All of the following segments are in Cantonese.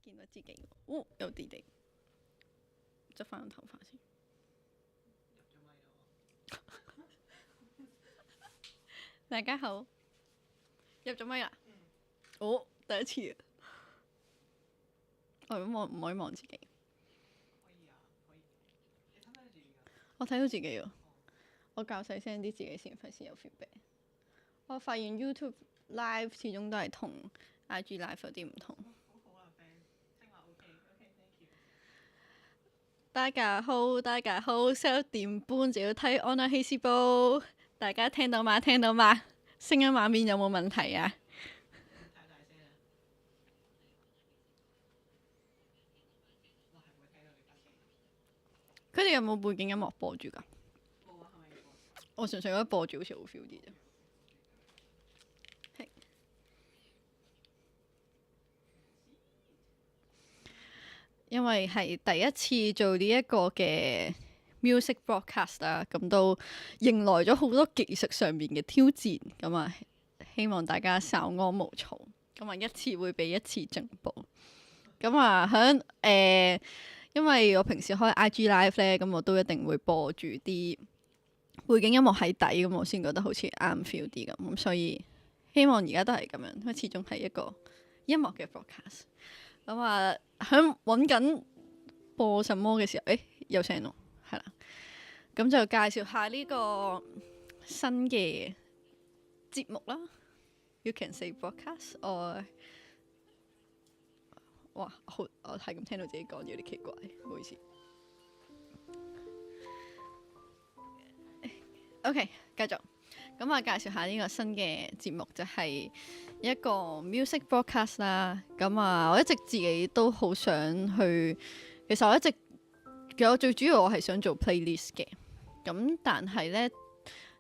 見到自己，哦，有啲地，執翻個頭髮先。大家好，入咗咪啦？哦，第一次啊！我咁我唔可以望自己。我睇到自己喎，我較細聲啲自己先，費事有 feedback。我發現 YouTube Live 始終都係同 IG Live 有啲唔同。大家好，大家好，11點半就要睇《安娜希斯堡》，大家聽到嗎？聽到嗎？聲音畫面有冇問題啊？佢哋有冇背景音樂播住㗎？我純粹覺得播住好似好 feel 啲啫。係。因為係第一次做呢一個嘅 music broadcast 啦，咁都迎來咗好多技術上面嘅挑戰，咁啊希望大家稍安毋躁，咁啊一次會比一次進步。咁啊因為我平時開 IG live 咧，咁我都一定會播住啲背景音樂喺底，咁我先覺得好似啱 feel 啲咁所以希望而家都係咁樣，因為始終係一個音樂嘅 broadcast。咁啊，喺揾緊播什麼嘅時候，有聲咯，係啦。咁就介紹下呢個新嘅節目啦。You can say broadcast or 哇，我係咁聽到自己講有啲奇怪，唔好意思。OK， 繼續。咁啊，介紹下呢個新嘅節目就係一個 music broadcast 啦。咁啊，我一直自己都好想去。其實我最主要我係想做 playlist 嘅。咁但係呢，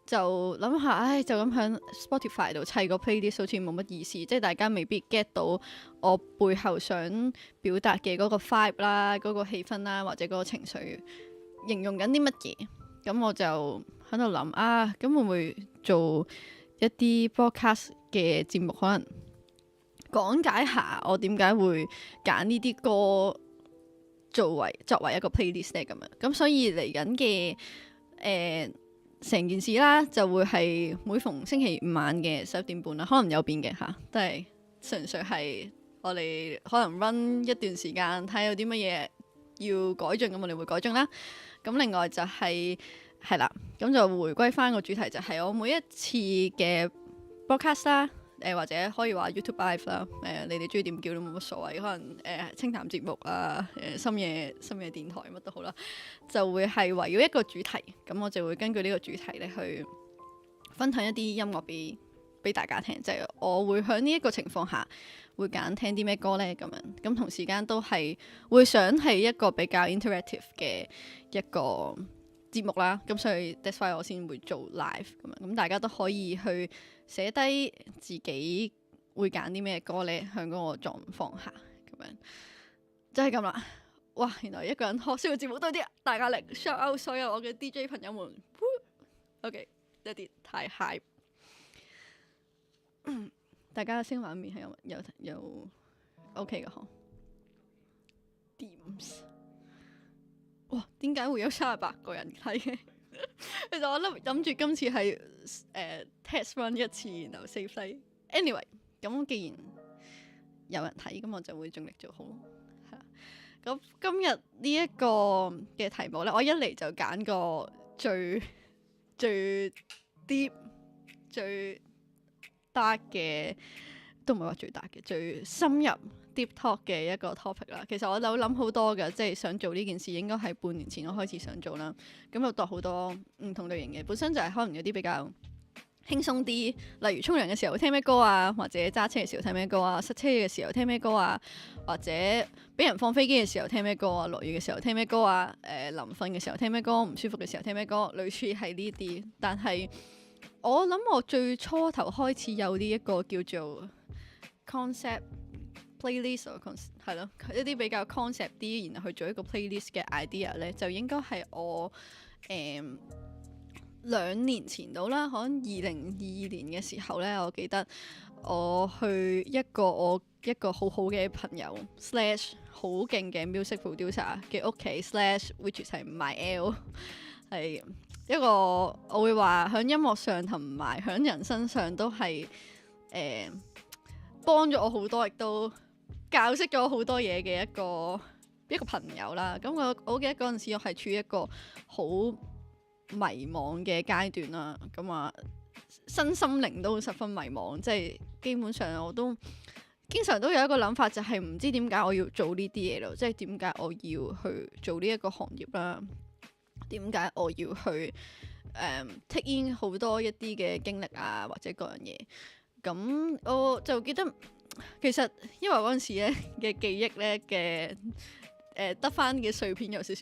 就諗下，就咁喺 Spotify 度砌個 playlist 好似冇乜意思，即係大家未必 get 到我背後想表達嘅嗰個 vibe 啦、嗰個氣氛啦，或者嗰個情緒，形容緊啲乜嘢。咁我就喺度諗咁會唔會做一啲 broadcast 嘅節目，可能講解下我點解會揀呢啲歌作為一個 playlist 咧咁樣。咁所以嚟緊嘅成件事啦，就會係每逢星期五晚嘅11點半啦，可能有變嘅嚇，都係純粹係我哋可能 run 一段時間，睇下有啲乜嘢要改進，咁我哋會改進啦。咁另外就係啦，咁就回歸翻個主題，就係我每一次嘅 broadcast 啦，或者可以話 YouTube Live 啦，你哋中意點叫都冇乜所謂，可能清談節目啊，深夜電台乜都好啦，就會係圍繞一個主題，咁我就會根據呢個主題咧去分享一啲音樂俾大家聽，就係我會喺呢一個情況下會揀聽啲咩歌呢？咁樣，咁同時間都係會想係一個比較 interactive 嘅一個節目啦，咁所以 that's why 我先會做 live 咁樣，咁大家都可以去寫低自己會揀啲咩歌呢？喺嗰個狀況下咁樣，就係咁啦。哇，原來一個人學識個節目都有啲大壓力。shout out 所有我嘅 DJ 朋友們，OK 一啲太 high。大家嘅聲畫面係有 OK 嘅嗬。Dems， 哇，點解會有38個人睇嘅？其實我諗住今次係test run 一次，然後 save 低。Anyway， 咁既然有人睇，咁我就會盡力做好咯。係啦，咁今日呢一個嘅題目咧，我一嚟就揀個最 deep 最 dark 嘅，都唔係話最 dark 嘅，最深入 deep talk 嘅一個 topic 啦。其實我有諗好多嘅，即係想做呢件事，應該係半年前我開始想做啦。咁就度好多唔同類型嘅，本身就係可能有啲比較輕鬆啲，例如沖涼嘅時候聽咩歌啊，或者揸車嘅時候聽咩歌啊，塞車嘅時候聽咩歌啊，或者俾人放飛機嘅時候聽咩歌啊，落雨嘅時候聽咩歌啊，臨瞓嘅時候聽咩歌，唔舒服嘅時候聽咩歌，類似係呢啲。但係我諗我最初頭開始有呢一個叫做 concept playlist 係咯，一啲比較 concept 啲，然後去做一個 playlist 嘅 idea 咧，就應該係我2年前到啦，可能2022年嘅時候咧，我記得我去一個好好嘅朋友/好勁嘅 music producer 嘅屋企/which 係買 L 係一個我會話喺音樂上同埋喺人生上都係幫咗我好多，亦都教識咗我好多嘢嘅一個朋友啦。咁我記得嗰陣時我係處於一個好迷茫嘅階段啦。咁啊，身心靈都十分迷茫，即係基本上我都經常都有一個諗法，就係唔知點解我要做呢啲嘢咯，即係點解我要去做呢一個行業啦？點解我要去take in 好多一啲嘅經歷啊，或者各樣嘢？咁我就記得其實因為嗰陣時咧嘅記憶咧嘅得翻嘅碎片有少少，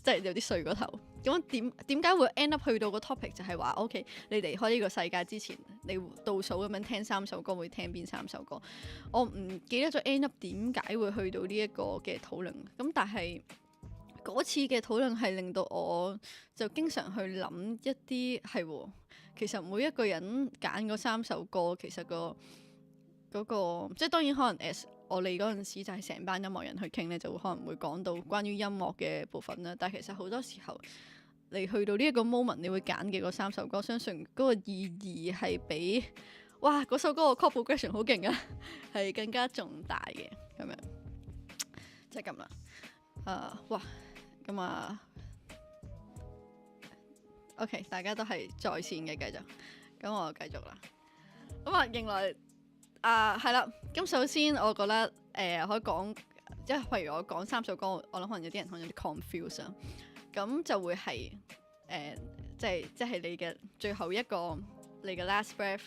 即係有啲碎過頭。咁點解會 end up 去到個 topic 就係話 OK， 你離開呢個世界之前，你倒數咁樣聽3首歌，會聽邊3首歌？我唔記得咗 end up 點解會去到呢一個嘅討論。咁但係嗰次嘅討論係令到我就經常去諗一啲係，其實每一個人揀嗰3首歌，其實嗰個即係當然可能 as 我哋嗰陣時就係成班音樂人去傾咧，就會可能會講到關於音樂嘅部分啦。但係其實好多時候你去到呢一個 moment，你會揀嘅嗰3首歌，相信嗰個意義係比哇嗰首歌個 chord progression 好勁啊，係更加重大嘅咁樣，即係咁啦。哇咁啊，OK， 大家都係在線嘅，繼續，咁我繼續啦。咁啊，迎來係啦。咁首先我覺得可以講，即係譬如我講3首歌，我諗可能有啲人可能有啲 confuse 啊。咁就會係即係你嘅最後一個，你嘅 last breath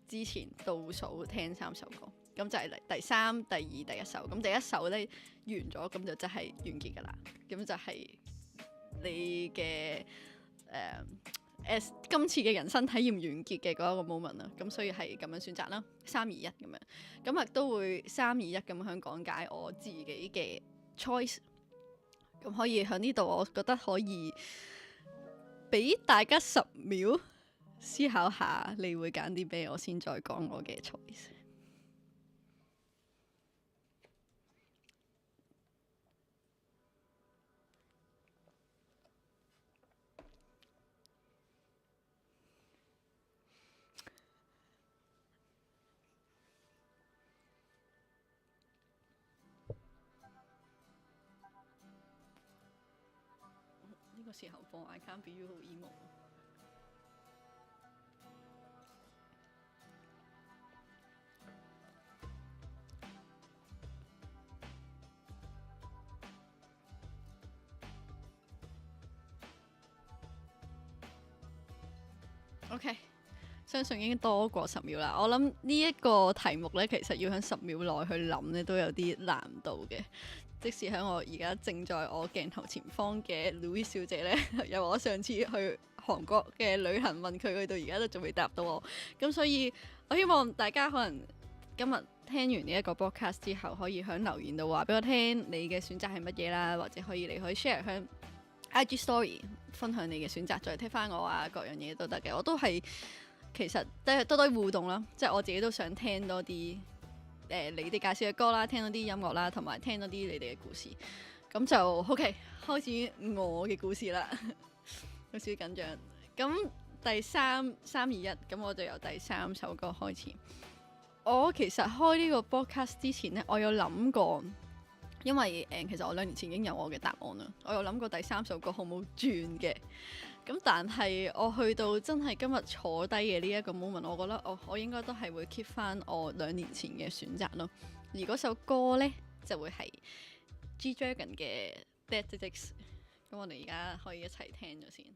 之前倒數聽3首歌，咁就係第3、第2、第一首。咁第一首咧完咗，咁就真係完結噶啦。咁就係你嘅今次嘅人生體驗完結嘅嗰一個 moment 啦。咁所以係咁樣選擇啦，3、2、1咁樣。咁亦都會3、2、1咁樣講解我自己嘅 choice。咁可以喺呢度，我覺得可以俾大家10秒思考下，你會揀啲咩？我先再講我嘅 choice。呢個時候放 I Can't Be You 好 emo。OK， 相信已經多過10秒啦。我諗呢一個題目呢，其實要喺10秒內去諗呢，都有啲難度嘅。即使喺我而家正在我鏡頭前方嘅 Louis 小姐呢，由我上次去韓國嘅旅行問佢，去到而家都仲未答到我。咁所以我希望大家可能今日聽完呢一個 podcast 之後，可以喺留言度話俾我聽你嘅選擇係乜嘢啦，或者你可以 share 喺 IG story 分享你嘅選擇，再聽翻我啊，各樣嘢都得嘅。我都係其實都係多啲互動啦，即係我自己都想聽多啲你哋介紹嘅歌啦，聽多啲音樂啦，同埋聽多啲你哋嘅故事。咁就 OK， 開始我嘅故事啦，有少少緊張。咁第3、2、1，咁我就由第3首歌開始。我其實開呢個 podcast 之前呢，我有諗過。因為其實我2年前已經有我嘅答案啦，我有諗過第3首歌好唔好轉嘅，咁但係我去到真係今日坐低嘅呢一個 moment，我覺得我應該都係會 keep 翻我2年前嘅選擇咯，而嗰首歌呢，就會係 G-Dragon 嘅 Dead Digits， 咁我哋而家可以一齊聽咗先。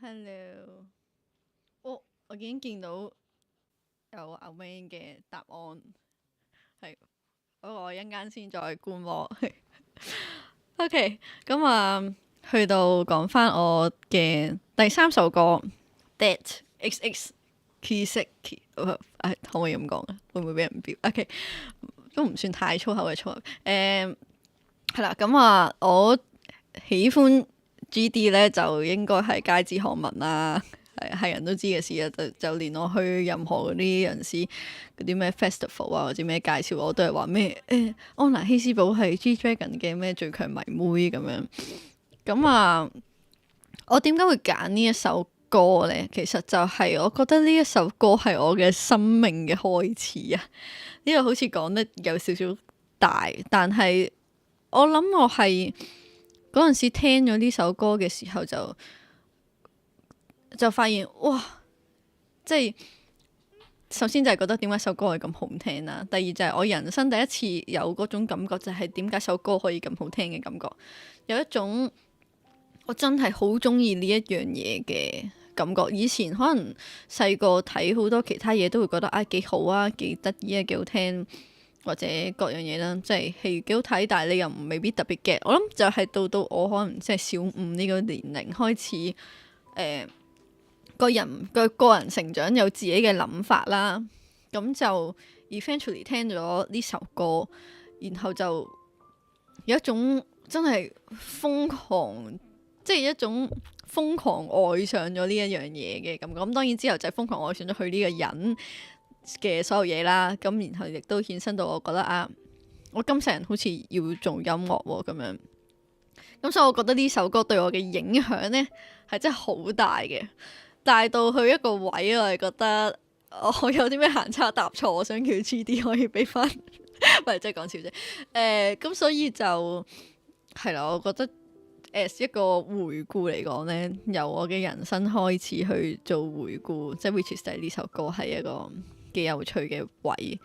Hello，我已經見到有阿 Wayne 嘅答案，係不過我一陣間先再觀摩。OK，咁去到講翻我嘅第3首歌《That XX Kiseki》，可唔可以咁講啊？會唔會俾人標？OK，都唔算太粗口嘅粗口。係啦，我喜歡 GD 咧，就應該係街知巷聞啦，係人都知嘅事啊。就連我去任何嗰啲人士嗰啲咩 festival 啊，或者咩介紹我都係話咩安娜希斯堡係 G-Dragon 嘅咩最強迷妹咁樣。我點解會揀呢一首歌呢？其實就係我覺得呢一首歌係我嘅生命嘅開始啊！呢個好似講得有少少大，但係我諗我係嗰陣時聽咗呢首歌嘅時候就發現哇，即係首先就係覺得點解首歌係咁好聽啦，第二就係我人生第一次有嗰種感覺，就係點解首歌可以咁好聽嘅感覺，有一種我真係好中意呢一樣嘢嘅感覺。以前可能細個睇好多其他嘢都會覺得幾好啊，幾得意啊，幾好聽，或者各樣嘢啦，即係戲幾好睇，但係你又未必特別嘅。我諗就係到我可能即係小5呢個年齡開始，個人成長有自己嘅諗法啦，咁就 eventually 聽咗呢首歌，然後就有一種真係瘋狂。即係一種瘋狂愛上咗呢一樣嘢嘅感覺，咁當然之後就係瘋狂愛上咗佢呢個人嘅所有嘢啦。咁然後亦都衍生到我覺得我今世人好似要做音樂喎咁樣。咁所以我覺得呢首歌對我嘅影響呢係真係好大嘅，大到去一個位我係覺得我有啲咩行差踏錯，我想叫 GD 可以俾翻，唔係即係講笑啫。咁所以就係啦，我覺得。as 一個回顧嚟講呢，由我嘅人生開始去做回顧，即係 which is 呢首歌係一個幾有趣嘅位。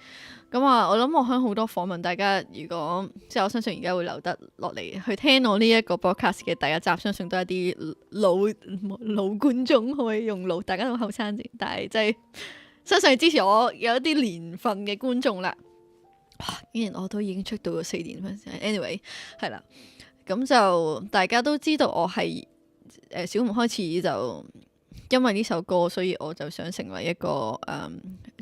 我諗我喺好多訪問大家，如果即係我相信而家會留得落嚟去聽我呢一個 podcast 嘅第一集，相信都係啲老觀眾，可以用老，大家都後生啲，但係即係相信支持我有一啲年份嘅觀眾啦。哇！竟然我都已經出到4年份，anyway 係啦。咁就大家都知道我係小5開始就因為呢首歌，所以我就想成為一個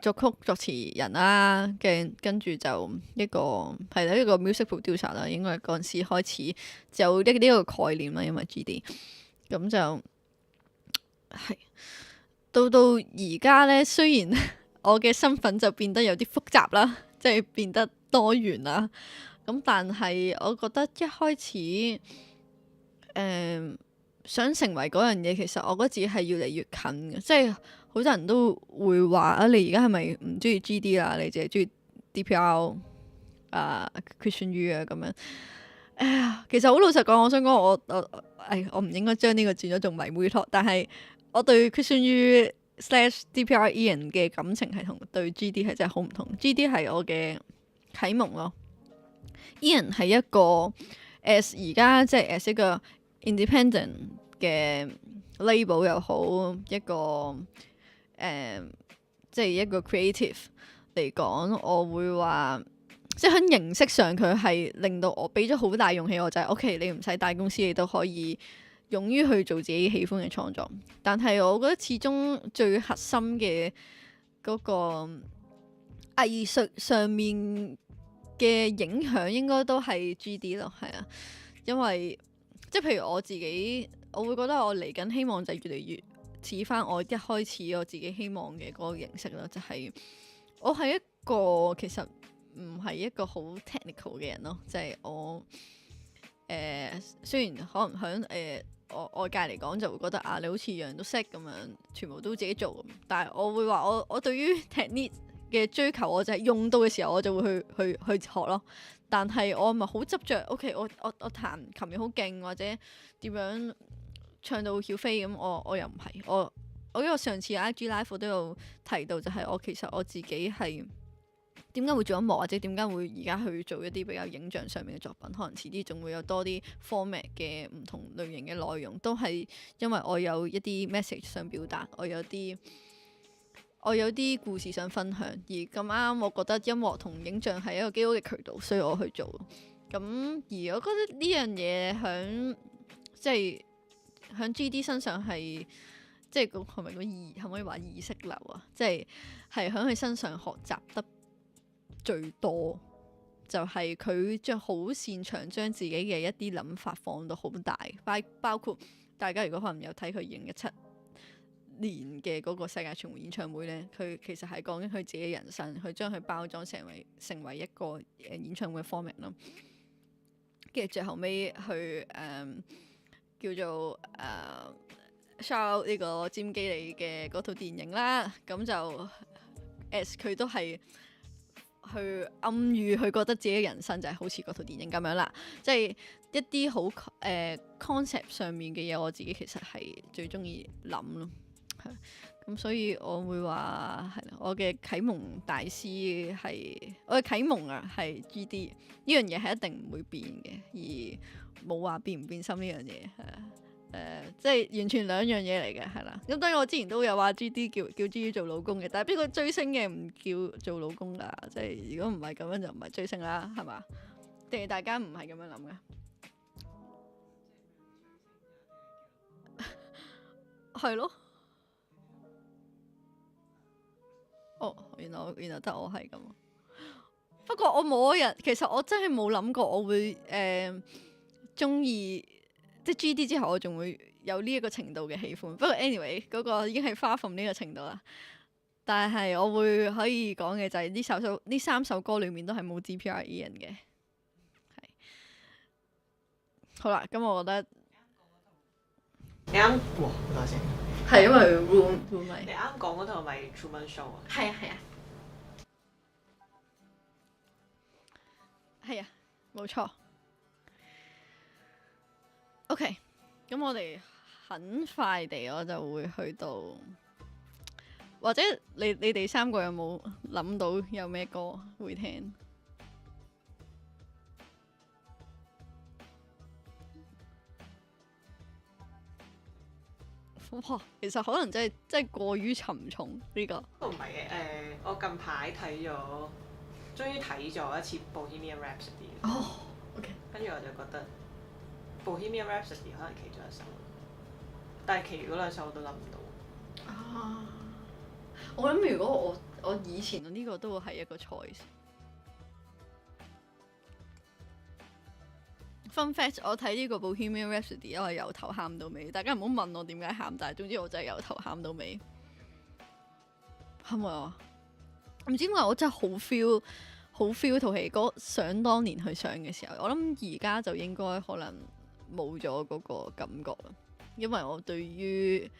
作曲作詞人啦。跟住就一個 music producer 啦。應該嗰陣時開始就呢個概念啦，因為 GD 咁就係到而家呢。雖然我嘅身份就變得有啲複雜啦，即係變得多元啦。咁但係我覺得一開始想成為嗰樣嘢，其實我覺得自己係越嚟越近嘅。即係好多人都會話你而家係咪唔中意 GD 啦？你淨係中意 DPR Christian U 咁樣。其實好老實講，我想講我唔應該將呢個轉咗做迷妹托，但係我對 Christian U / DPR Ian 嘅感情係同對 GD 係真係好唔同。GD 係我嘅啟蒙咯。Ian 係一個 as 而家即係 as 一個 independent 嘅 label 又好，一個即係一個 creative 嚟講，我會話即係喺形式上佢係令到我俾咗好大勇氣，我就係 OK， 你唔使大公司，你都可以勇於去做自己喜歡嘅創作。但係我覺得始終最核心嘅嗰個藝術上面嘅影響應該都係 GD 咯，係啊，因為即係譬如我自己，我會覺得我嚟緊希望就越嚟越似翻我一開始我自己希望嘅嗰個形式咯，就係我係一個其實唔係一個好 technical 嘅人咯，即係我雖然可能響我外界嚟講就會覺得你好似樣都識咁樣，全部都自己做，但係我會話我對於 technique嘅追求，我就係用到嘅時候我就會去學咯。但係我咪好執着 OK， 我彈琴又好勁，或者點樣唱到曉飛咁，我又唔係。我因為上次 IG Live 都有提到，就係我其實我自己係點解會做音樂，或者點解會而家去做一啲比較影像上面嘅作品，可能遲啲仲會有多啲 format 嘅唔同類型嘅內容，都係因為我有一啲 message 想表達，我有啲故事想分享，而咁啱我覺得音樂同影像係一個幾好嘅渠道，所以我去做。咁而我覺得呢樣嘢喺 GD 身上係即係係咪可唔可以話意識流啊？即係喺佢身上學習得最多，就係佢好擅長將自己嘅一啲諗法放到好大，包括大家如果可能有睇佢2017年嘅嗰個世界巡迴演唱會呢，佢其實係講緊佢自己人生，佢將佢包裝成為一個演唱會嘅 format 咯。跟住最後尾去叫做shout out 呢個詹基利嘅嗰套電影啦，咁就 as 佢都係去暗喻佢覺得自己嘅人生就係好似嗰套電影咁樣啦，即係一啲好concept 上面嘅嘢，我自己其實係最中意諗咯。咁所以我會話係啦，我嘅啟蒙大師係我嘅啟蒙啊，係 GD 呢樣嘢係一定唔會變嘅，而冇話變唔變心呢樣嘢係啊，即係完全兩樣嘢嚟嘅係啦。咁當然我之前都有話 GD 叫 GD 做老公嘅，但係邊個追星嘅唔叫做老公㗎？即係如果唔係咁樣就唔係追星啦，係嘛？定係大家唔係咁樣諗嘅？係咯。哦，原來得我係咁。不過我冇人，其實我真係冇諗過我會中意，即係 GD 之後我仲會有呢一個程度嘅喜歡。不過 anyway 嗰個已經係 far from 呢個程度啦。但係我會可以講嘅就係呢三首歌裏面都係冇 GPR Ian 嘅。係。好啦，咁我覺得你啱哇，好大聲！係因為 room 咪。你啱講嗰套咪 Truman Show 啊？係啊係啊。係啊，冇錯。OK，咁我哋很快地我就會去到，或者你哋三個有冇諗到有咩歌會聽？哇，其實可能真係過於沉重呢個。都唔係嘅，我近排終於睇咗一次 Bohemian Rhapsody。哦，OK。跟住我就覺得 Bohemian Rhapsody 可能其中一首，但係其餘嗰兩首我都諗唔到。啊！我諗如果我以前呢個都會係一個 choice。Fun fact，我睇呢個 Bohemian Rhapsody 我係由頭喊到尾，大家唔好問我點解喊，但係總之我真係由頭喊到尾。係咪啊？唔知點解我真係好 feel 套戲嗰想當年去上嘅時候，我諗而家就應該可能冇咗嗰個感覺啦，因為我對於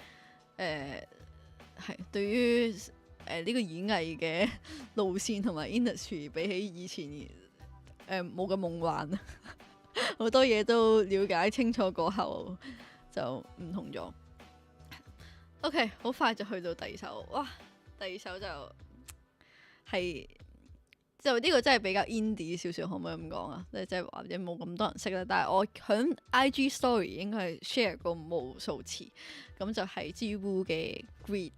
對於呢個演藝嘅路線同埋 industry 比起以前冇咁夢幻，好多嘢都了解清楚過後就唔同咗。OK， 好快就去到第二首，哇！第二首就呢個真係比較 indie 少少，可唔可以咁講啊？即係或者冇咁多人識啦。但係我響 IG story 應該係 share 過無數次，咁就係 G.U 嘅 Greed。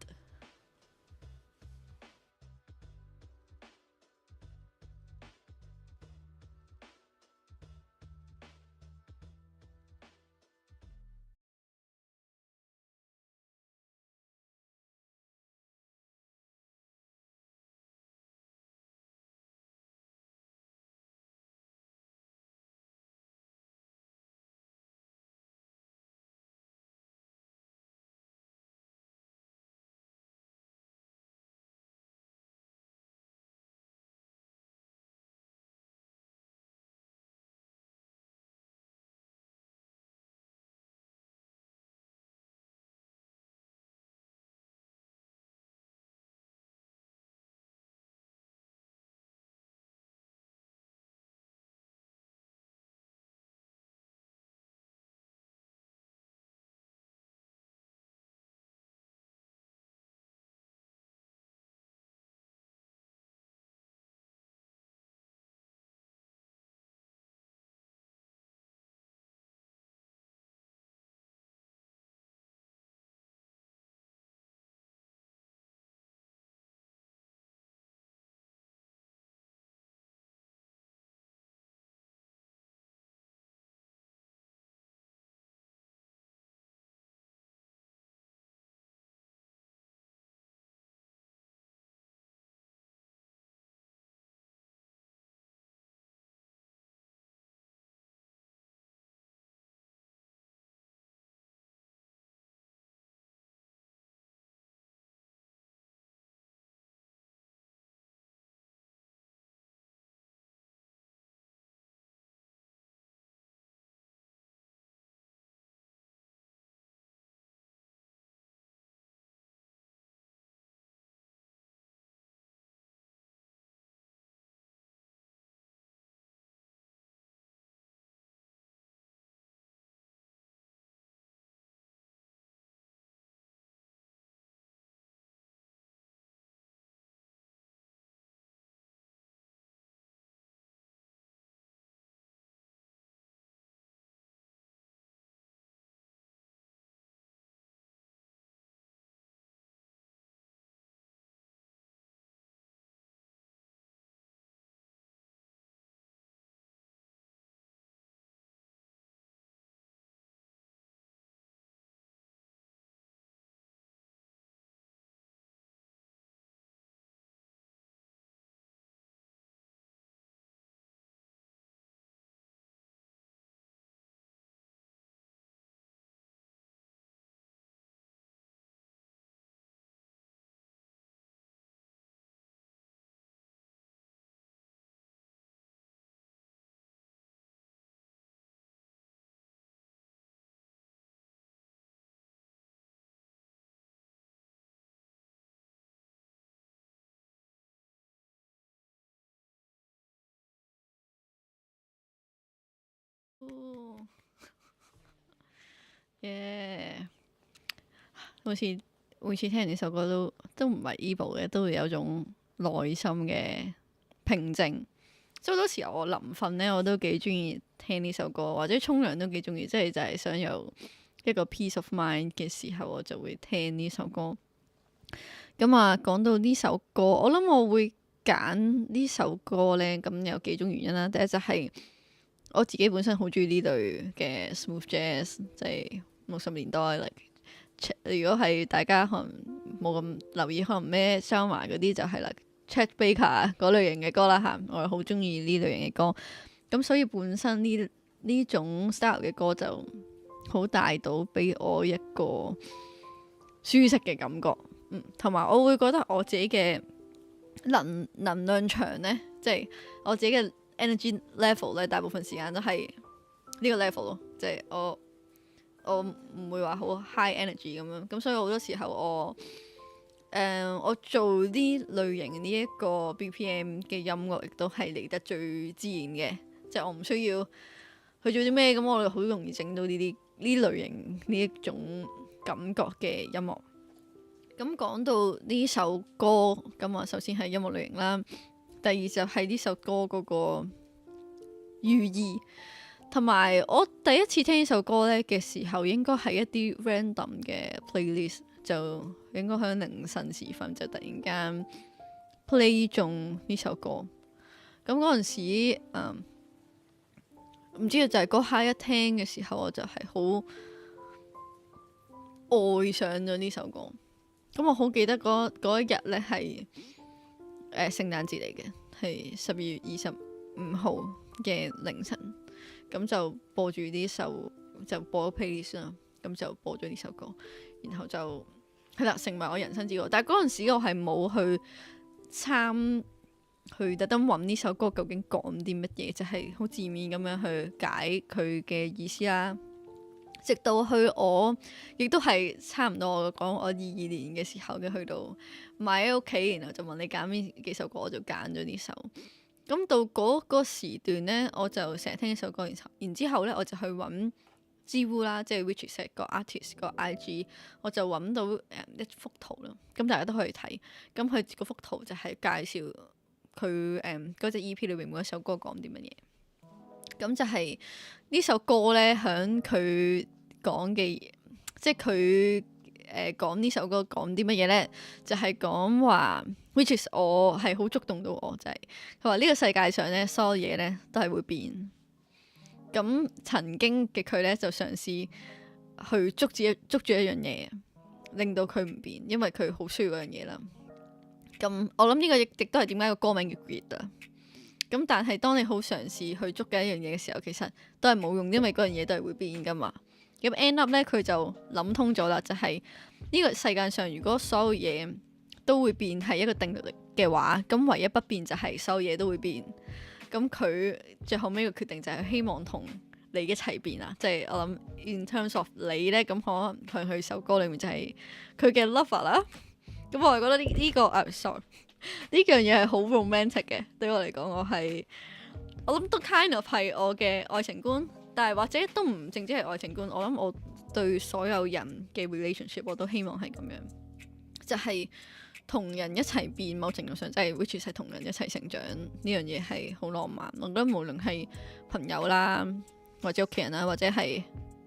耶！好似每次聽完呢首歌都唔係 emo 嘅，都會有種內心嘅平靜。即係好多時候我臨瞓咧，我都幾中意聽呢首歌，或者沖涼都幾中意，即係就係想有一個 peace of mind 嘅時候，我就會聽呢首歌。咁啊，講到呢首歌，我諗我會揀呢首歌咧，咁有幾種原因啦。第一就係我自己本身好中意呢類嘅 smooth jazz，即係60年代如果係大家可能冇咁留意，可能咩 Selma 嗰啲就係Chet Baker 嗰類型嘅歌啦嚇，我好中意呢類型嘅歌。咁所以本身呢種 style 嘅歌就好帶到俾我一個舒適嘅感覺。同埋我會覺得我自己嘅能量場呢，即係我自己嘅 energy level 咧，大部分時間都係呢個 level 咯，即係我唔會話好 high energy 咁樣。咁所以好多時候我做啲類型呢一個 BPM 嘅音樂，亦都係嚟得最自然嘅，即係我唔需要去做啲咩，咁我好容易整到呢類型呢一種感覺嘅音樂。咁講到呢首歌，咁啊首先係音樂類型啦，第二就係呢首歌嗰個寓意，同埋我第一次聽呢首歌咧嘅時候，應該係一啲 random 嘅 playlist， 就應該喺凌晨時分就突然間 play 中呢首歌。咁嗰陣時，唔知就係嗰下一聽嘅時候，我就係好愛上咗呢首歌。咁我好記得嗰一日咧係聖誕節嚟嘅，係12月25號嘅凌晨，咁就播住呢首，就播咗 playlist 啦，咁就播咗呢首歌，然後就係啦，成為我人生之歌。但係嗰陣時我係冇去特登揾呢首歌究竟講啲乜嘢，就係好字面咁樣去解佢嘅意思啦。直到我亦都係差唔多，我講我22年嘅時候嘅，去到買喺屋企，然後就問你揀邊幾首歌，我就揀咗呢首。咁到嗰個時段呢，我就成日聽呢首歌，然之後呢，我就去揾知乎啦，即係 which is 個 artist 個 IG， 我就揾到一幅圖啦。咁大家都可以睇。咁佢嗰幅圖就係介紹佢嗰隻 EP 裏面每一首歌講啲乜嘢。咁就係呢首歌呢，響佢講嘅，即係佢講呢首歌講啲乜嘢呢？就係講話 which is 我係好觸動到我，就係佢話呢個世界上呢，所有嘢呢都係會變。咁曾經嘅佢呢，就嘗試去捉住一樣嘢，令到佢唔變，因為佢好需要嗰樣嘢啦。咁我諗呢個亦都係點解個歌名叫 Grit 啊。咁但係當你好嘗試去捉緊一樣嘢嘅時候，其實都係冇用，因為嗰樣嘢都係會變噶嘛。咁 end up 咧，佢就諗通咗啦，就係呢個世界上如果所有嘢都會變係一個定律嘅話，咁唯一不變就係所有嘢都會變。咁佢最後尾嘅決定就係希望同你一齊變啦。即係我諗 in terms of 你咧，咁可能佢首歌裏面就係佢嘅 lover 啦。咁我係覺得呢個sorry。呢樣嘢係好 romantic 嘅，對我嚟講，我諗都 kind of 係我嘅愛情觀，但係或者都唔淨止係愛情觀，我諗我對所有人嘅 relationship 我都希望係咁樣，就係同人一齊變，某程度上即係 which is 係同人一齊成長，呢樣嘢係好浪漫。我覺得無論係朋友啦，或者屋企人啦，或者係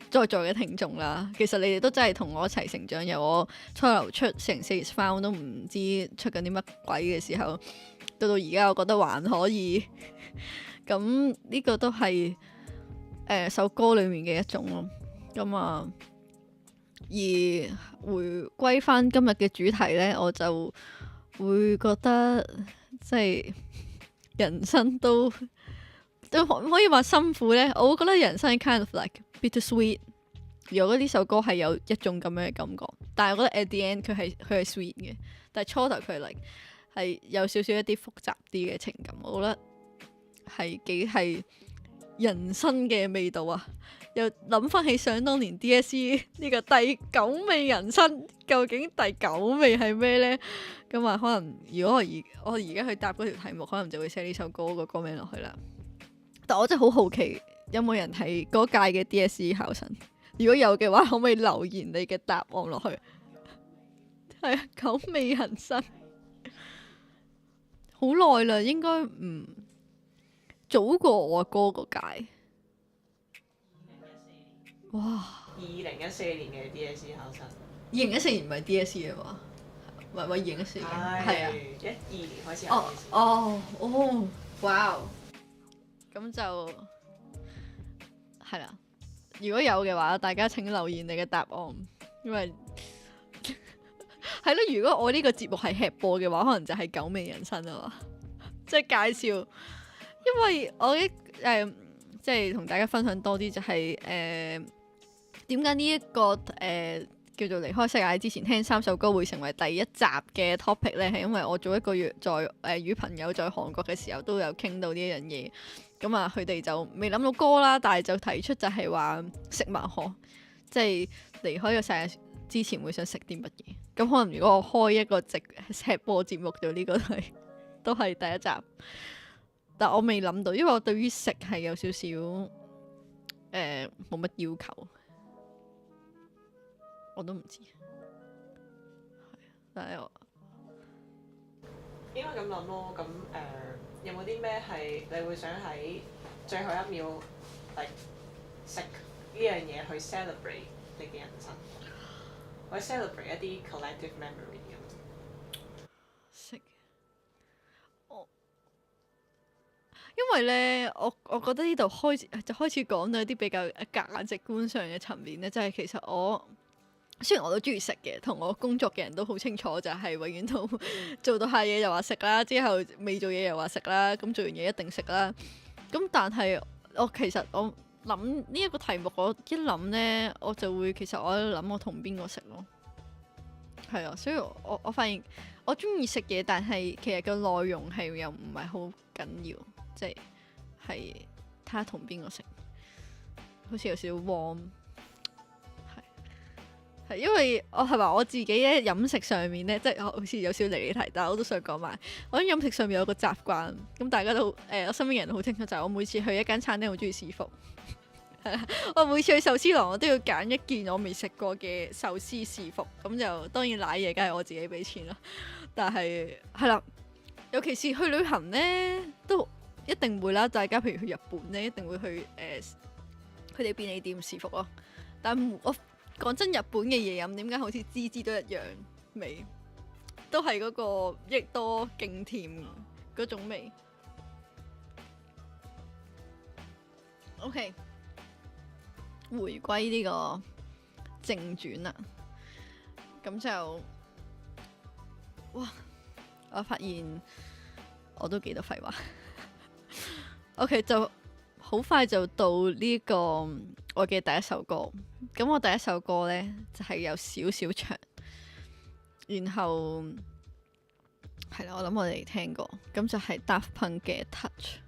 在座嘅聽眾啦，其實你哋都真係同我一齊成長，由我初流出成4 years found 我都唔知出緊啲乜鬼嘅時候，到而家我覺得還可以。咁呢個都係首歌裏面嘅一種咯。咁啊，而回歸翻今日嘅主題呢，我就會覺得即係人生都可以話辛苦呢。我會覺得人生係 kind of like bittersweet。如果呢首歌係有一種咁樣嘅感覺，但係我覺得 at the end 佢係 sweet 嘅，但係初頭佢係有少少一啲複雜啲嘅情感，我覺得係幾係人生嘅味道啊！又諗翻起想當年 DSE 呢個第九味人生，究竟第九味係咩呢？咁啊，可能如果我而家去答嗰條題目，可能就會寫呢首歌個歌名落去啦。但我真係好好奇有冇人係嗰屆嘅 DSE 考生？如果有嘅話，可唔可以留言你嘅答案落去？係啊，久未人生，好耐啦，應該唔早過我阿哥嗰屆。哇2014年嘅 DSE 考生， 2014年唔係 DSE 啊嘛？唔係2014年，係啊。 12年開始考 DSE。哦，哇！咁就係啦。如果有嘅話，大家請留言你嘅答案，因為係咯。如果我呢個節目係吃播嘅話，可能就係久未人生啊嘛，即係介紹。因為我即係同大家分享多啲，就係點解呢一個叫做離開世界之前聽3首歌會成為第一集嘅 topic 呢？係因為我早一個月在與朋友在韓國嘅時候都有傾到呢一樣嘢。咁啊，佢哋就未諗到歌啦，但係就提出就係話食物呵，即係離開個世界之前會想食啲乜嘢。咁可能如果我開一個吃播節目，就呢個都係第一集。但我未諗到，因為我對於食係有少少冇乜要求，我都唔知。但係我應該咁諗咯。咁有冇啲咩係你會想喺最後一秒食呢樣嘢去 celebrate 你嘅人生，或者 celebrate 一啲 collective memory 咁？食因為咧，我覺得呢度開始講到一啲比較價值觀上嘅層面咧，即係其實我雖然我都中意食嘅，同我工作嘅人都好清楚，就係永遠都做到下嘢又話食啦，之後未做嘢又話食啦，咁做完嘢一定食啦。咁但係其實我諗呢一個題目，我一諗呢，我就會其實我喺度諗我同邊個食咯。係啊，所以我發現我中意食嘢，但係其實個內容係又唔係好緊要，即係睇下同邊個食，好似有少少 warm。係因為我係話我自己咧飲食上面咧，即係好似有少少離題，但係我都想講埋，我喺飲食上面有個習慣，咁大家都我身邊人都好清楚，就係我每次去一間餐廳，好中意試服。我每次去壽司郎，我都要揀一件我未食過嘅壽司試服，咁就當然瀨嘢，梗係我自己俾錢啦。但係係啦，尤其是去旅行呢，都一定會啦。大家譬如去日本呢，一定會去佢哋便利店試服咯。但我講真，日本嘅嘢飲點解好似支都一樣味，都係嗰個益多勁甜嗰種味。OK。回歸呢個正傳啦，咁就哇！我發現我都幾多廢話。OK， 就好快就到呢個我嘅第一首歌。咁我第一首歌呢，就係有少少長，然後係啦，我諗我哋聽過，咁就係 Daft Punk 嘅 Touch。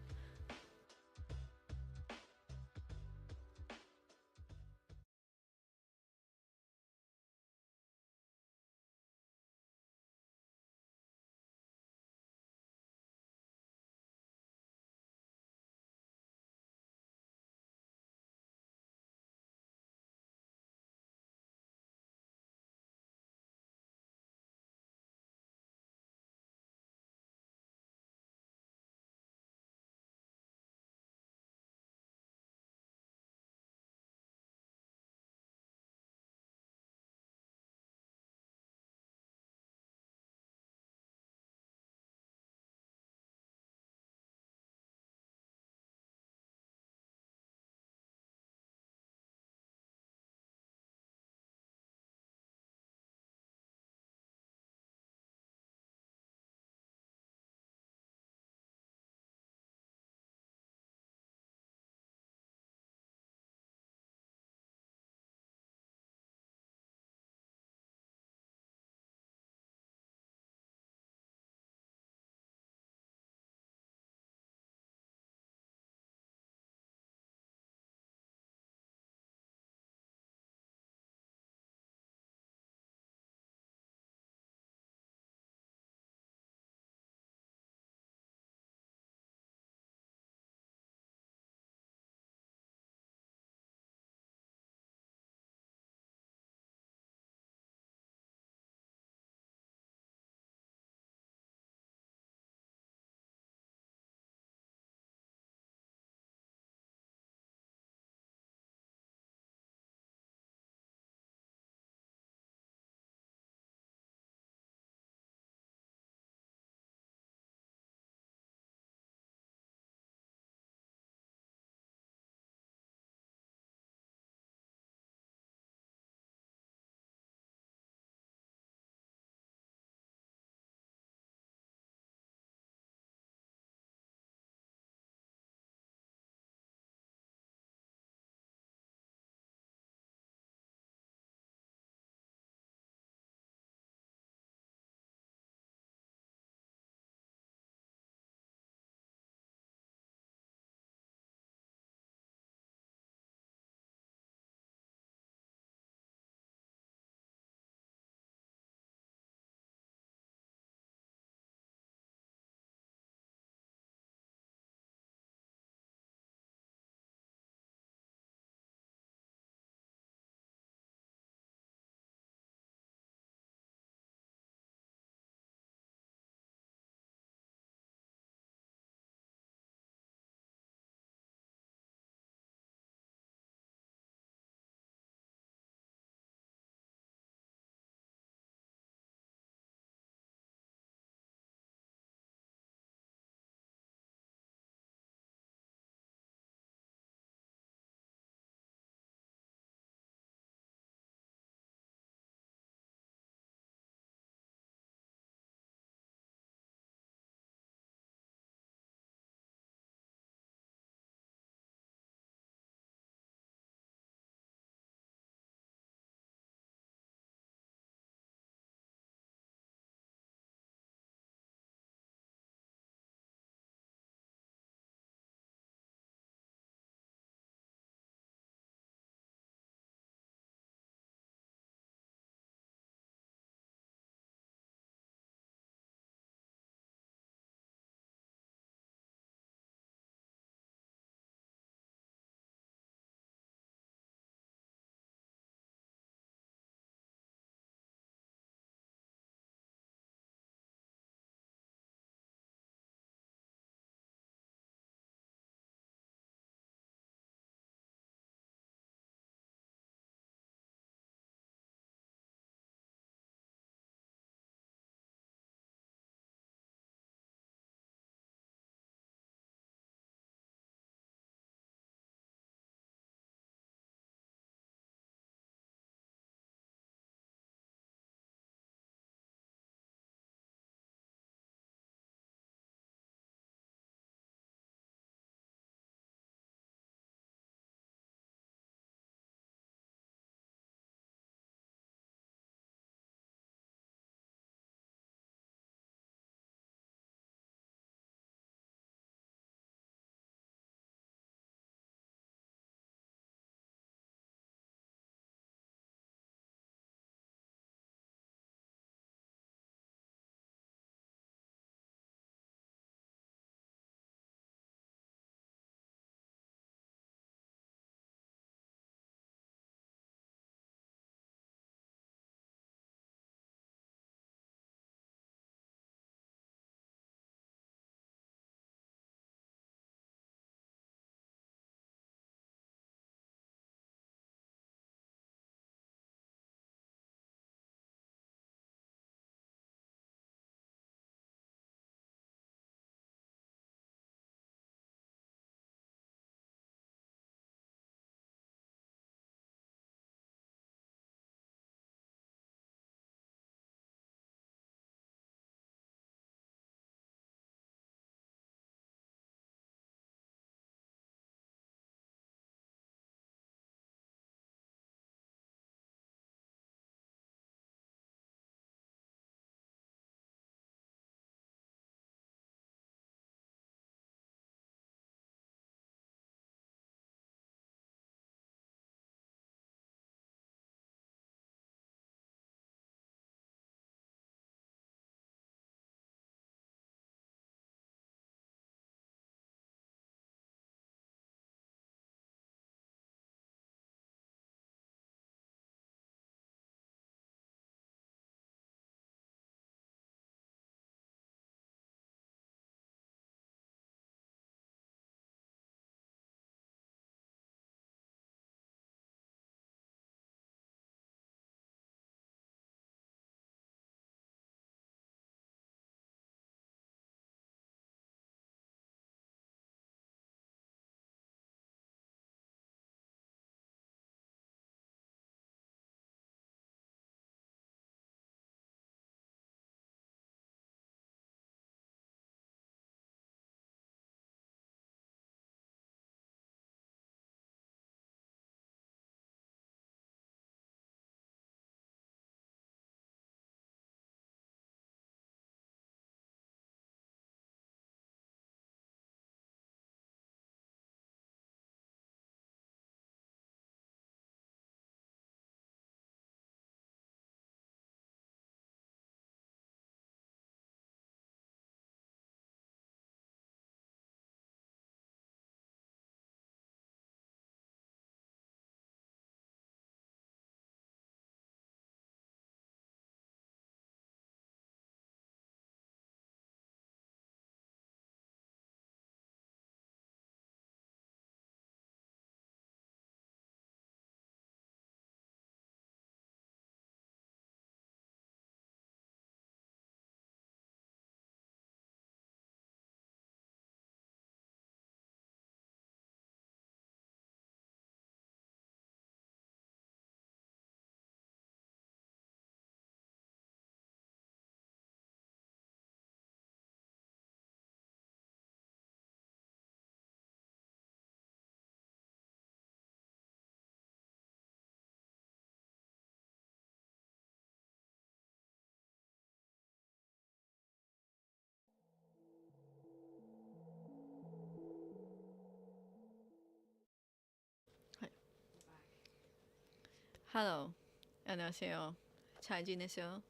Hello，안녕하세요。잘 지내세요？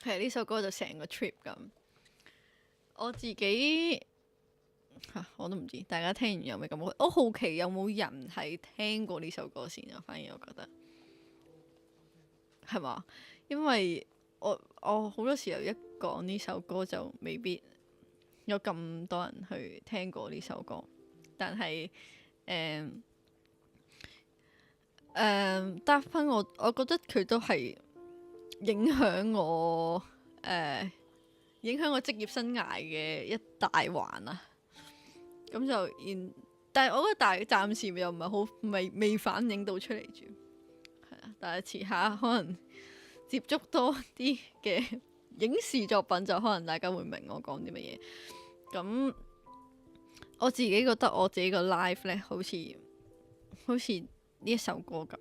係呢首歌就成個 trip 咁。我自己我都唔知，大家聽完有咩感覺？我好奇有冇人係聽過呢首歌先啊？反而我覺得係嘛，因為我好多時候一講呢首歌就未必有咁多人去聽過呢首歌，但係Daft Punk我覺得佢都係影響我職業生涯嘅一大環啊。咁就但係我覺得暫時又唔係好未反映到出嚟住，係啊。但係遲下可能接觸多啲嘅影視作品，就可能大家會明我講啲乜嘢。咁我自己覺得我自己個 life 咧，好似呢一首歌咁。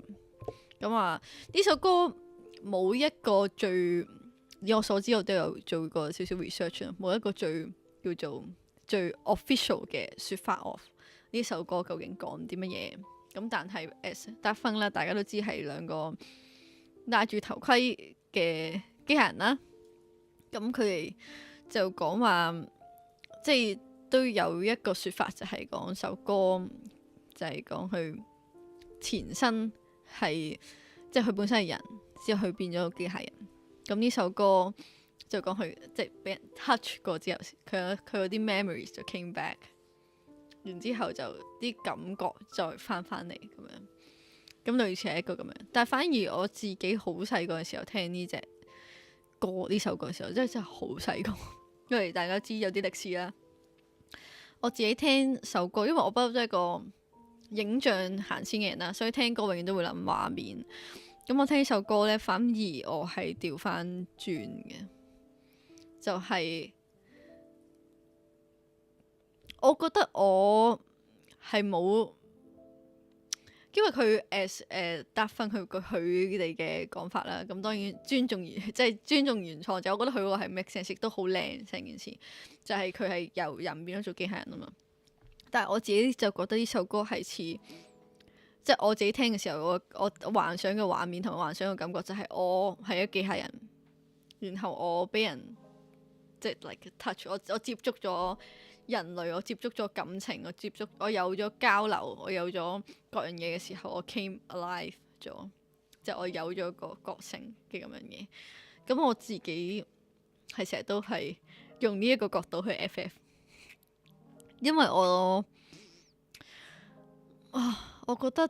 咁啊，呢首歌冇一個以我所知，我都有做過少少 research 啊，冇一個叫做最 official 嘅説法 of 呢首歌究竟講啲乜嘢。咁但係 as Daft Punk 啦，大家都知係兩個戴住頭盔嘅機械人啦。咁佢哋就講話，即係都有一個説法，就係講首歌就係講佢前身係即係佢本身係人，之後佢變咗個機械人。咁呢首歌就講佢即係俾人 touch 過之後，佢嗰啲 memories 就 came back， 然之後就啲感覺再翻嚟咁樣。咁類似係一個咁樣，但係反而我自己好細個嘅時候聽呢首歌嘅時候，真係好細個，因為大家知有啲歷史啦。我自己聽首歌，因為我不嬲都係一個影像行先嘅人啦，所以聽歌永遠都會諗畫面。咁我聽呢首歌呢，反而我係調翻轉嘅，就係我覺得我係冇，因為佢Daft Punk佢哋嘅講法啦。咁當然尊重原創者，我覺得佢嗰個係 make sense，亦都好靚成件事，就係佢係由人變咗做機械人啊嘛。但係我自己就覺得呢首歌係似。即係我自己聽嘅時候，我幻想嘅畫面同埋幻想嘅感覺就係我係一個機械人，然後我俾人即係 like touch，我接觸咗人類，我接觸咗感情，我有咗交流，我有咗各樣嘢嘅時候，我 came alive 咗，即係我有咗個覺性嘅咁樣嘢。咁我自己係成日都係用呢一個角度去 FF， 因為我覺得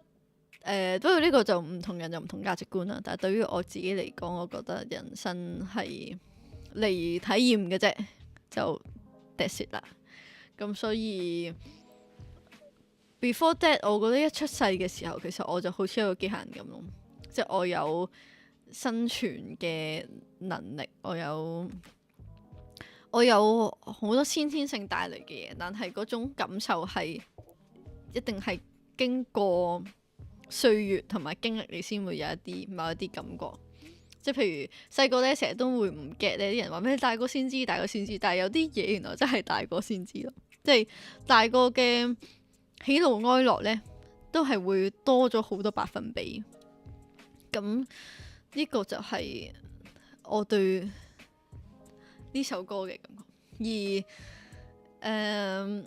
不過呢個就唔同人有唔同價值觀啦。但係對於我自己嚟講，我覺得人生係嚟體驗嘅啫，就 that's it 啦。咁所以 before that， 我覺得一出世嘅時候，其實我就好似一個機械人咁咯，即係我有生存嘅能力，我有好多先天性帶嚟嘅嘢，但係嗰種感受係一定係經過歲月同埋經歷，你先會有某一啲感覺。即係譬如細個咧，成日都會唔 get 咧，啲人話咩大個先知，大個先知，但係有啲嘢原來真係大個先知咯。即係大個嘅喜怒哀樂咧，都係會多咗好多百分比。咁呢個就係我對呢首歌嘅感覺。而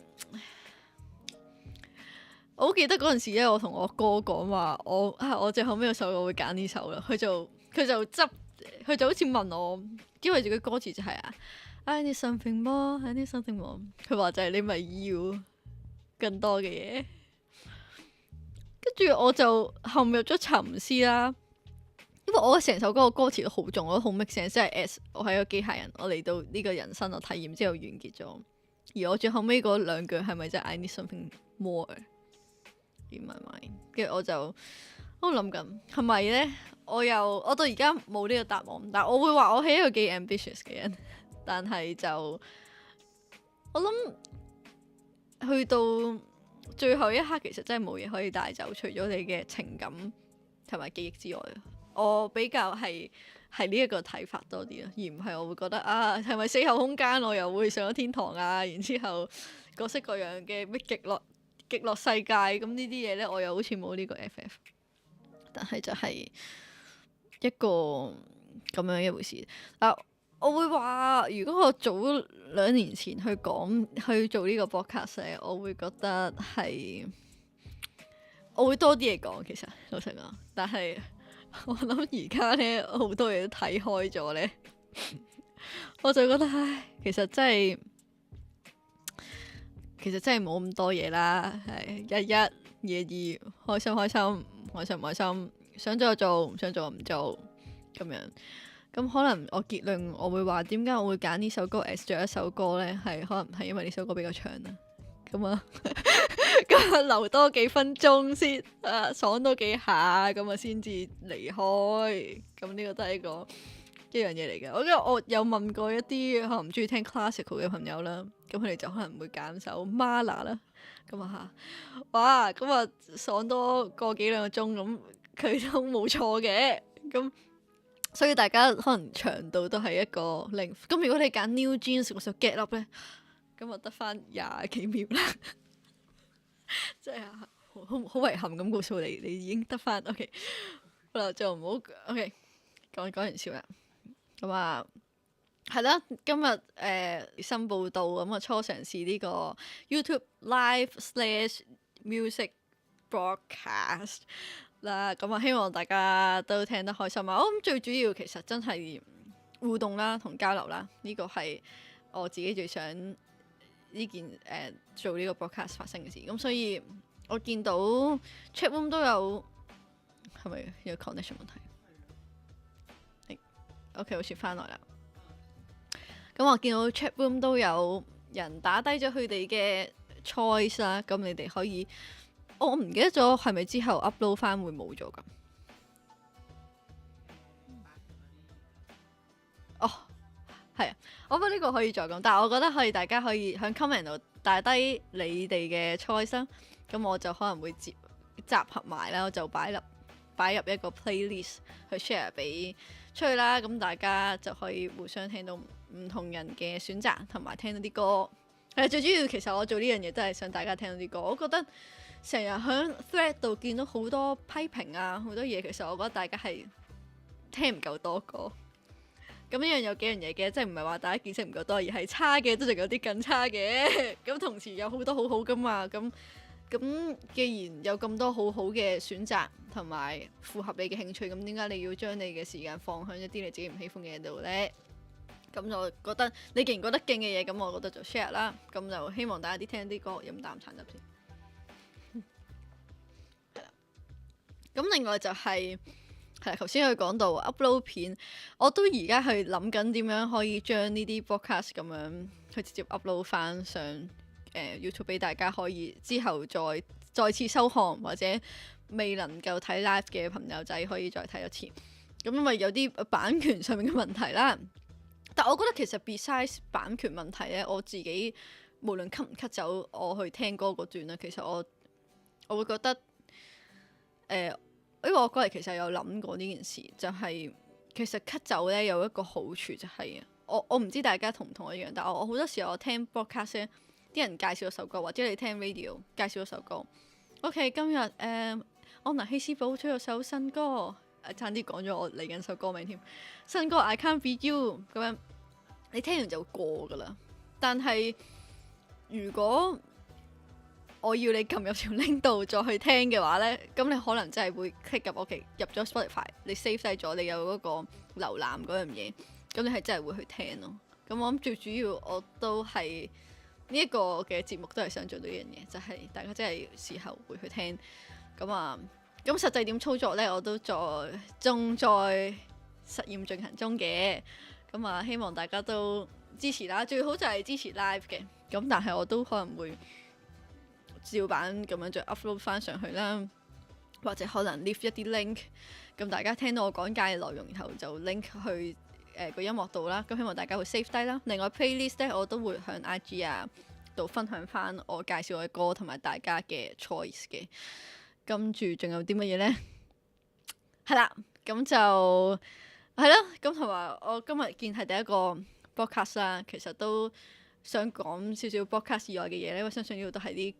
我好記得嗰陣時咧，我同我哥講話，我最後尾嗰首我會揀呢首啦。佢就好似問我，因為佢歌詞就係I need something more, I need something more。佢話就係你咪要更多嘅嘢，跟住我就陷入咗沉思啦。因為我成首歌嘅歌詞都好重，我都好 make sense，即係 as 我係一個機械人，我嚟到呢個人生我體驗之後完結咗。而我最後尾嗰兩句係咪真係 I need something more？跟住我諗緊係咪咧？我到而家冇呢個答案，但我會話我係一個幾 ambitious 嘅人，但係就我諗去到最後一刻，其實真係冇嘢可以帶走，除咗你嘅情感同埋記憶之外，我比較係呢一個睇法多啲咯，而唔係我會覺得係咪死後空間我又會上咗天堂啊？然之後各式各樣嘅咩極樂世界咁呢啲嘢咧，我又好似冇呢個 FF，但係就係一個咁樣一回事。我會話，如果我早2年前去做呢個 podcast 咧，我會覺得係我會多啲嘢講。其實老實講，但係我諗而家咧好多嘢都睇開咗咧，我就覺得唉，其實真係冇咁多嘢啦。係1 1 2 2，開心開心，開心唔開心，想做就做，唔想做就唔做咁樣。咁可能我結論，我會話點解我會揀呢首歌 as 咗一首歌呢？係可能係因為呢首歌比較長啦。咁啊，咁留多幾分鐘先，爽多幾下，咁啊先至離開。咁呢個都係一樣嘢嚟嘅。因為我有問過一啲可能唔中意聽 classical 嘅朋友啦，咁佢哋就可能會揀首 Mahler 啦。咁啊嚇，哇！咁啊爽多個幾兩個鐘，咁佢都冇錯嘅。咁所以大家可能長度都係一個 length。咁如果你揀 New Jeans 嗰首 Get Up 咧，咁就得翻20幾秒啦，即係好遺憾咁告訴你，你已經得翻 OK。好啦，就唔好 OK。講完笑啦。咁啊，係啦，今日新報道咁啊，初嘗試呢個 YouTube Live/Music Broadcast。啦，咁啊，希望大家都聽得開心啊！我諗最主要其實真係互動啦，同交流啦，呢個係我自己最想呢件做呢個 broadcast 發生嘅事。咁所以我見到 chat room 都有，係咪有 connection 問題？OK， 好似翻來啦。咁我見到 chat room 都有人打低咗佢哋嘅 choice 啦，咁你哋可以。我唔記得咗係咪之後 upload 翻會冇咗㗎？哦，係啊，我覺得呢個可以再講，但係我覺得大家可以喺 comment 度打低你哋嘅 choice 啦，咁我就可能會集合埋啦，我就擺入一個 playlist 去 share 俾出去啦，咁大家就可以互相聽到唔同人嘅選擇，同埋聽到啲歌。最主要其實我做呢樣嘢都係想大家聽到啲歌，我覺得。成日喺 thread 度見到好多批評啊，好多嘢，其實我覺得大家係聽唔夠多歌。咁呢樣有幾樣嘢嘅，即係唔係話大家見識唔夠多，而係差嘅都仲有啲更差嘅。咁同時有好多好好噶嘛。咁既然有咁多好好嘅選擇同埋符合你嘅興趣，咁點解你要將你嘅時間放喺一啲你自己唔喜歡嘅嘢度呢？咁我覺得你既然覺得勁嘅嘢，咁我覺得就 share 啦。咁就希望大家聽啲歌飲啖橙汁先。咁另外就係頭先佢講到 upload 片，我都而家去諗緊點樣可以將呢啲 broadcast 咁樣去直接 upload 翻上YouTube 俾大家可以之後再次收看，或者未能夠睇 live 嘅朋友仔可以再睇一次。咁因為有啲版權上面嘅問題啦，但我覺得其實 besides 版權問題咧，我自己無論 cut 唔 cut 走我去聽歌嗰段咧，其實我會覺得。因為我嗰日其實有諗過呢件事，就係其實 cut 走咧有一個好處就係我唔知大家同唔同一樣，但我好多時候我聽 broadcast 咧，啲人介紹一首歌，或者你聽 radio 介紹一首歌。OK， 今日安娜希斯堡出咗首新歌，差啲講咗我嚟緊首歌名添。新歌 I Can't Be You 咁樣，你聽完就過噶啦。但係如果我要你撳入條 link 度再去聽嘅話呢，咁你可能真係會 click 入入咗 Spotify， 你 save 低咗，你有嗰個瀏覽嗰樣嘢，咁你係真係會去聽咯。咁我諗最主要我都係呢一個嘅節目都係想做到呢樣嘢，就係大家真係時候會去聽。咁實際點操作呢？我都仲在實驗進行中嘅。希望大家都支持啦，最好就係支持 live 嘅。咁但係我都可能會照版咁樣再 upload 翻上去啦，或者可能 leave 一啲 link， 咁大家聽到我講解嘅內容，然後就 link 去個音樂度啦。咁希望大家會 save 低啦。另外 playlist 咧，我都會向 IG 度分享翻我介紹我嘅歌同埋大家嘅 choice 嘅。跟住仲有啲乜嘢呢？係啦，咁就係咯。咁同埋我今日見係第一個 broadcast 啦，其實都想講少少 podcast 以外嘅嘢咧，因為相信呢度都係啲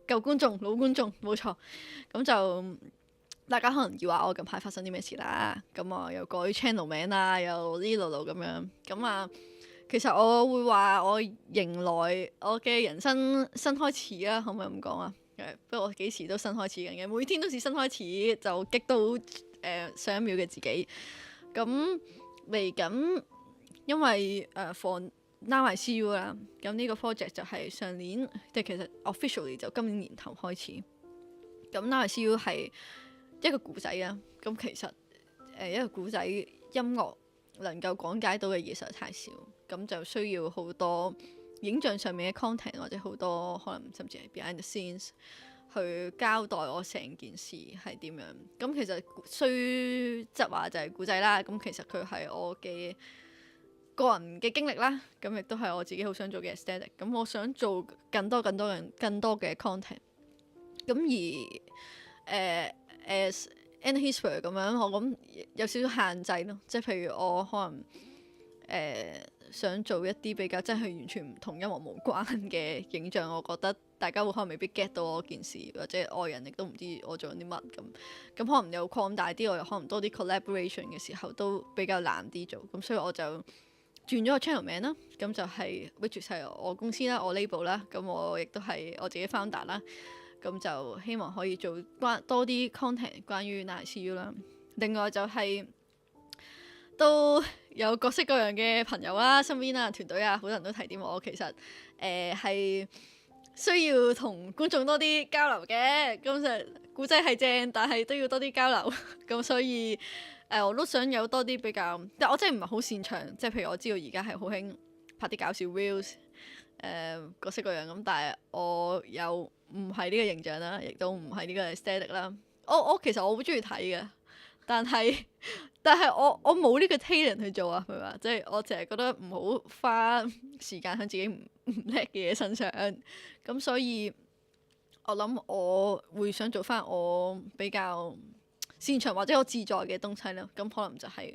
舊觀眾、老觀眾，冇錯。咁就大家可能要話我近排發生啲咩事啦，咁啊又改 channel 名啦，又呢路路咁樣，咁啊其實我會話我迎來我嘅人生新開始啦，可唔可以咁講啊？不過我幾時都新開始緊嘅，每天都是新開始，就激到上一秒嘅自己。咁嚟緊，因為for Now I See You 啦，咁呢個 project 就係上年，即係其實 officially 就今年年頭開始。咁 Now I See You 係一個故仔啊，咁其實一個故仔音樂能夠講解到嘅嘢實在太少，咁就需要好多影像上面嘅 content 或者好多可能甚至係 behind the scenes 去交代我成件事係點樣。咁其實雖則話就係故仔啦，咁其實佢係我嘅個人嘅經歷啦，咁亦都係我自己好想做嘅 aesthetic。咁我想做更多嘅 content。咁而as Anna Hesper 咁樣，我諗有少少限制咯。即係譬如我可能想做一啲比較真係完全唔同音樂無關嘅影像，我覺得大家會可能未必 get 到我件事，或者外人亦都唔知我做緊啲乜咁。咁可能又擴大啲，我又可能多啲 collaboration 嘅時候都比較難啲做。咁所以我就轉咗個 channel 名啦，咁就係 which 係我公司啦，我 label 啦，咁我亦都係我自己 founder 啦。咁就希望可以做多啲 content 關於 Now I See You 啦。另外就係都有各式各樣嘅朋友啦、身邊啊、團隊啊，好多人都提點我，其實係需要同觀眾多啲交流嘅。咁就故仔係正，但係都要多啲交流。咁所以我都想有多啲比較，但我真係唔係好擅長，即係譬如我知道而家係好興拍啲搞笑 reels，各式各樣咁，但係我又唔係呢個形象啦，亦都唔係呢個 aesthetic 啦。我其實我好中意睇嘅，但係我冇呢個 talent 去做啊，明嘛？即係我淨係覺得唔好花時間喺自己唔叻嘅嘢身上。咁所以我諗我會想做翻我比較擅長或者我自在嘅東西啦。咁可能就係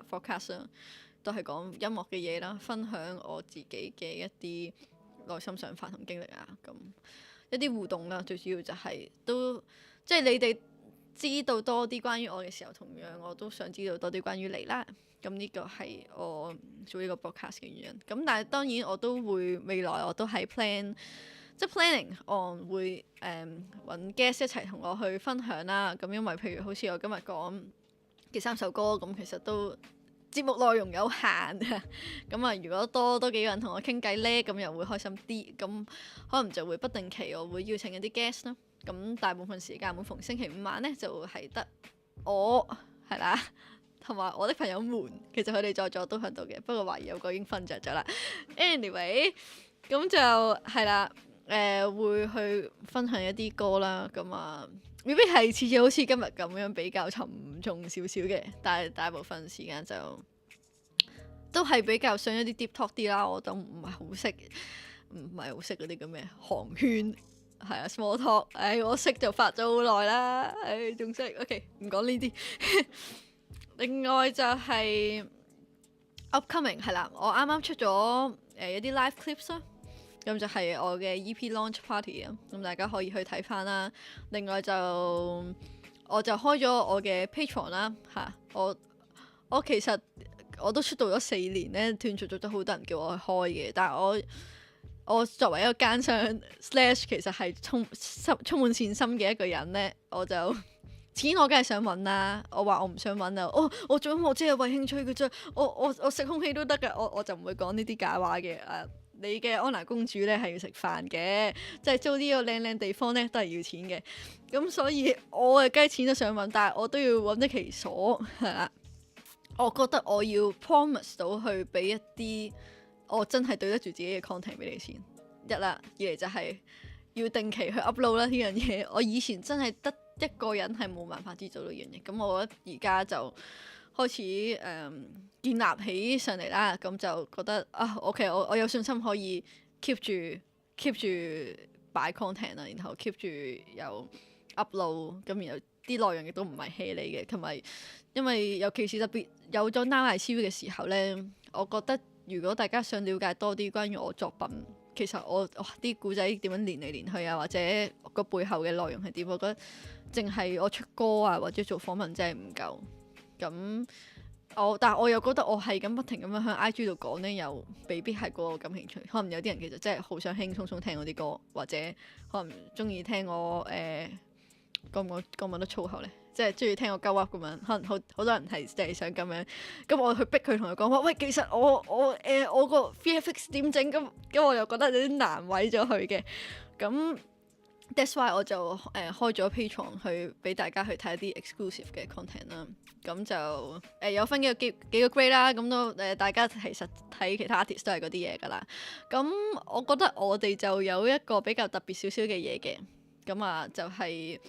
forecast 啦，都係講音樂嘅嘢啦，分享我自己嘅一啲內心想法同經歷啊，咁一啲互動啦。最主要就係都即係你哋知道多啲關於我嘅時候，同樣我都想知道多啲關於你啦。咁呢個係我做呢個 podcast 嘅原因。咁但係當然我都會未來我都係 planning on 會揾 guest 一齊同我去分享啦。咁因為譬如好似我今日講嘅3首歌，咁其實都節目內容有限啊。咁啊，如果多幾個人同我傾偈呢，咁又會開心啲。咁可能就會不定期我會邀請一啲 guest 啦。咁大部分時間每逢星期五晚呢，就係得我係啦，同埋我的朋友們。其實佢哋在座都喺度嘅，不過懷疑有個已經瞓着咗啦。Anyway，咁就係啦，會去分享一啲歌啦。咁啊，未必係次次好似今日咁樣比較沉重少少嘅，但係大部分時間就都係比較想一啲 deep talk 啲啦。我都唔係好識嗰啲咁嘅寒暄。係啊 small talk， 我識就發咗好耐啦，仲識 OK， 唔講呢啲。另外就係 upcoming 係啦，我啱啱出咗一啲 live clips 啦，咁就係我嘅 EP launch party 啊，咁大家可以去睇翻啦。另外就我就開咗我嘅 Patreon 啦嚇，我其實我都出道咗4年咧，斷續都好多人叫我去開嘅，但係我作為一個奸商/其實係充滿善心嘅一個人呢，我就錢我梗係想揾啦。我話我唔想揾啊，我做音樂只係為興趣嘅啫，我食空氣都得㗎，我就唔會講呢啲假話嘅。你嘅安娜公主呢係要食飯嘅，即係租呢個靚地方呢都係要錢嘅。咁所以我梗係錢都想揾，但係我都要揾得其所係啦。我覺得我要 promise 到去俾一啲我真係對得住自己嘅 content 俾你先，一啦，二嚟就係要定期去 upload 啦呢樣嘢。我以前真係得一個人係冇辦法知做到呢樣嘢，咁我覺得而家就開始建立起上嚟啦。咁就覺得OK，我有信心可以 keep 住擺 content 啦，然後 keep 住有 upload，咁然後啲內容亦都唔係 hea 你嘅，同埋因為尤其是特別有咗 Now I See You 嘅時候呢，我覺得如果大家想了解多啲關於我作品，其實我啲故仔點樣連嚟連去啊，或者個背後嘅內容係點，我覺得淨係我出歌啊或者做訪問真係唔夠。咁但係我又覺得我係咁不停咁樣喺 IG 度講呢，又未必係個個感興趣。可能有啲人其實真係好想輕鬆鬆聽我啲歌，或者可能中意聽我講唔得粗口咧，即係中意聽我鳩噏咁樣。可能好多人係淨係想咁樣，咁我去逼佢同佢講話，喂，其實我個 VFX 點整咁，我又覺得有啲難為咗佢嘅。咁 that's why 我就開咗 Patreon 去俾大家去睇一啲 exclusive 嘅 content 啦。咁就有分幾個 grade 啦。咁都大家其實睇其他 artist 都係嗰啲嘢㗎啦。咁我覺得我哋就有一個比較特別少少嘅嘢嘅。咁啊就係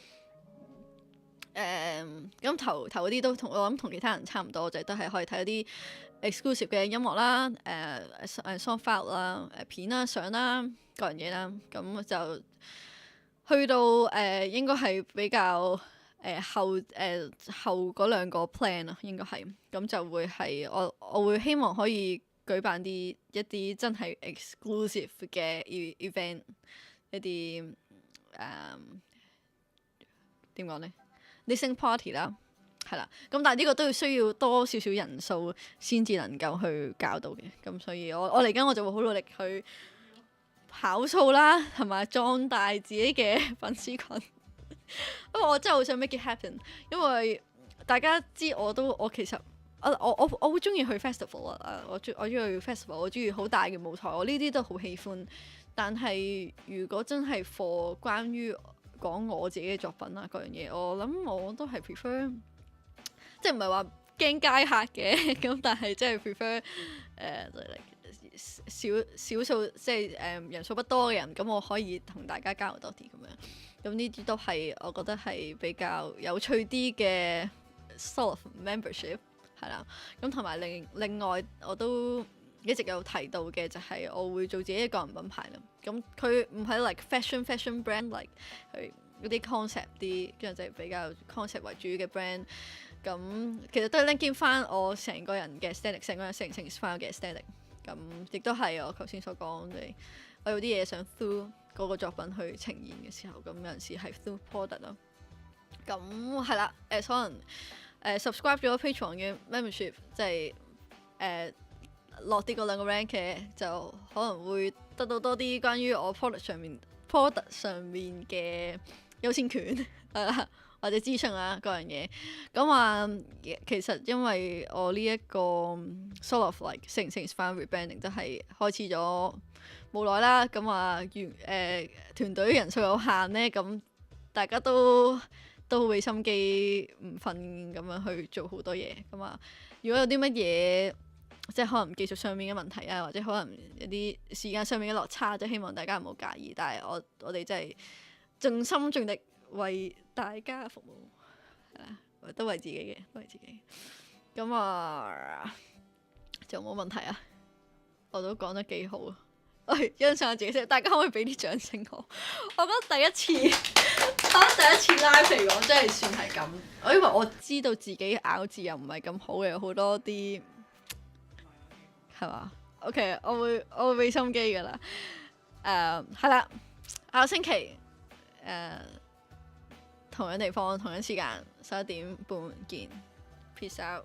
咁頭嗰啲都我諗同其他人差唔多，就都係可以睇一啲 exclusive 嘅音樂啦、song file 啦、片啦、相啦、各樣嘢啦。咁就去到應該係比較後嗰兩個 plan 啊，應該係咁就會係我會希望可以舉辦一啲真係 exclusive 嘅 event， 一啲點講呢？Listening party 啦，係啦，咁但係呢個都要需要多少少人數先至能夠去搞到嘅。咁所以我嚟緊我就會好努力去跑數啦，同埋壯大自己嘅粉絲群。因為我真係好想 make it happen， 因為大家知我其實我好中意去 festival 啊，我中意去 festival， 我中意好大嘅舞台，我呢啲都好喜歡。但係如果真係 for 關於講我自己嘅作品啊，各樣嘢，我諗我都係 prefer， 即係唔係話驚街客嘅，咁但係即係 prefer 少數即係人數不多嘅人，咁我可以同大家交流多啲咁樣。咁呢啲都係我覺得係比較有趣啲嘅 sort of membership 係啦。咁同埋另外我都一直有提到嘅就係我會做自己一個人品牌啦。咁佢唔係 like fashion brand like 佢嗰啲 concept 啲，跟住就係比較 concept 為主嘅 brand。咁其實都係 link 翻我成個人嘅 aesthetic， 成個人成翻嘅 aesthetic。咁亦都係我頭先所講嘅，我有啲嘢想 through 嗰個作品去呈現嘅時候，咁有陣時係 through product 咯。咁係啦，可能subscribe 咗 Patreon 嘅 membership， 即係落啲嗰兩個 rank 嘅，就可能會得到多啲關於我 product 上面嘅優先權或者資訊啊，各樣嘢。咁其實因為我呢一個 sort of like 成 fan rebranding 都係開始咗冇耐啦。咁團隊人數有限呢，咁大家都好俾心機唔瞓咁樣去做好多嘢。如果有啲乜嘢即係可能技術上面嘅問題啊，或者可能有啲時間上面嘅落差，即係希望大家唔好介意。但係我哋真係盡心盡力為大家服務，係啦，都為自己嘅，都為自己。咁就冇問題啊！我都講得幾好啊！我欣賞下自己先，大家可唔可以俾啲掌聲我？我覺得第一次 live 嚟講，真係算係咁。因為我知道自己咬字又唔係咁好嘅，有好多啲。係嘛 ？OK， 我會俾心機噶啦。係啦，下個星期同樣地方同樣時間11點半見。Peace out。